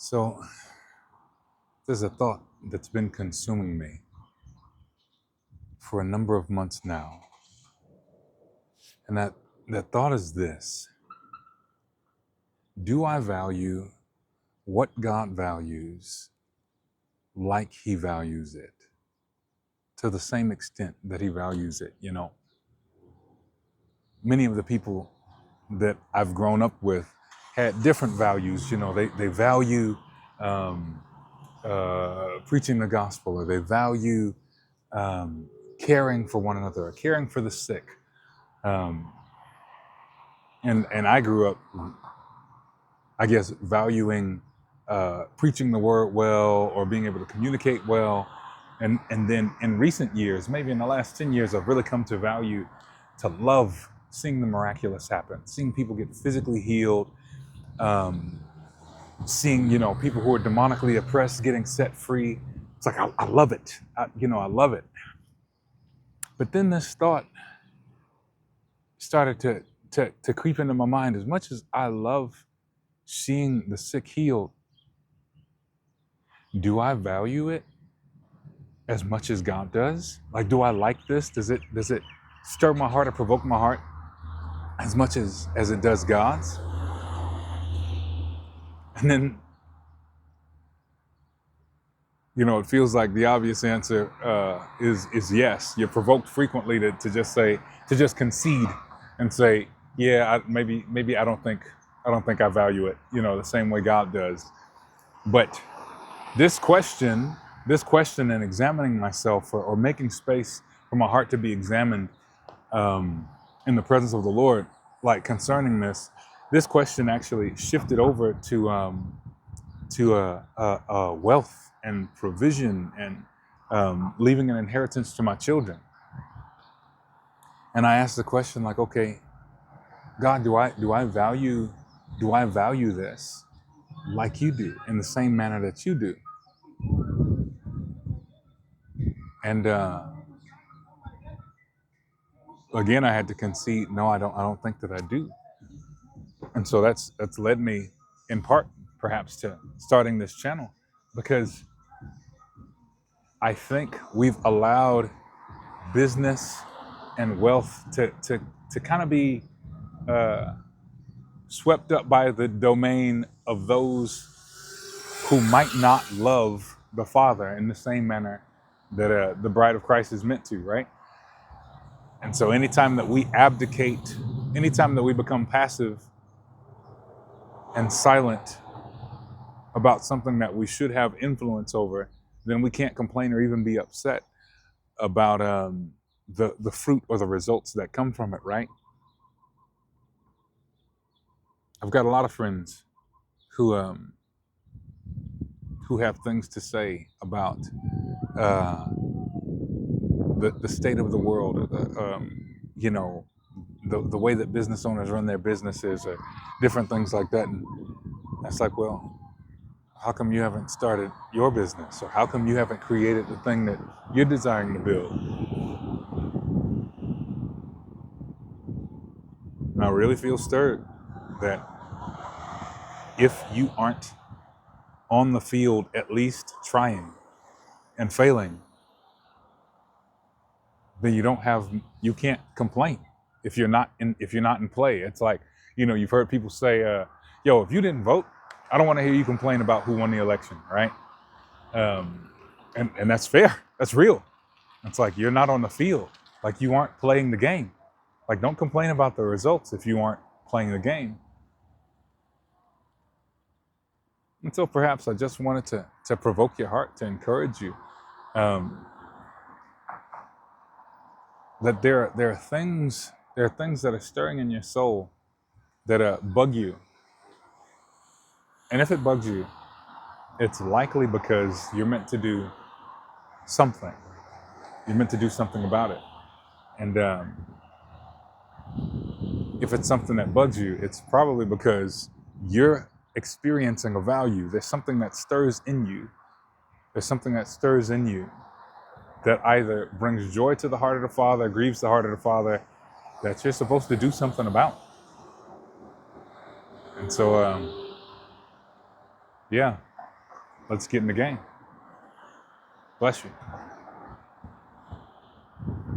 So there's a thought that's been consuming me for a number of months now. And that thought is this: do I value what God values like he values it to the same extent that he values it? Many of the people that I've grown up with had different values. They value um, preaching the gospel, or they value um, caring for one another, or caring for the sick. Um, and I grew up, I guess, valuing preaching the word well, or being able to communicate well. And then in recent years, maybe in the last 10 years, I've really come to value, to love seeing the miraculous happen, seeing people get physically healed, um, seeing, people who are demonically oppressed getting set free. It's like, I love it. I love it. But then this thought started to creep into my mind. As much as I love seeing the sick healed, do I value it as much as God does? Like, do I like this? Does it stir my heart or provoke my heart as much as it does God's? And then, it feels like the obvious answer is yes. You're provoked frequently to just concede and say, yeah, maybe I don't think I value it, the same way God does. But this question and examining myself, or making space for my heart to be examined in the presence of the Lord, like concerning this question actually shifted over to wealth and provision, and leaving an inheritance to my children. And I asked the question, like, okay, God, do I value this like you do, in the same manner that you do? And again, I had to concede, no, I don't think that I do. And so that's led me, in part, perhaps, to starting this channel, because I think we've allowed business and wealth to kind of be swept up by the domain of those who might not love the Father in the same manner that the bride of Christ is meant to, right? And so anytime that we abdicate, anytime that we become passive and silent about something that we should have influence over, then we can't complain or even be upset about the fruit or the results that come from it, right? I've got a lot of friends who have things to say about the state of the world, or the way that business owners run their businesses, or different things like that. And that's like, well, how come you haven't started your business? Or how come you haven't created the thing that you're desiring to build? And I really feel stirred that if you aren't on the field, at least trying and failing, then you can't complain if you're not in play. It's like, you've heard people say, yo, if you didn't vote, I don't want to hear you complain about who won the election, right? And that's fair. That's real. It's like, you're not on the field. Like, you aren't playing the game. Like, don't complain about the results if you aren't playing the game. And so perhaps I just wanted to provoke your heart, to encourage you, that there are things that are stirring in your soul that bug you. And if it bugs you, it's likely because you're meant to do something. You're meant to do something about it. And if it's something that bugs you, it's probably because you're experiencing a value. There's something that stirs in you. There's something that stirs in you that either brings joy to the heart of the Father, grieves the heart of the Father, that you're supposed to do something about. And so, yeah, Let's get in the game. Bless you.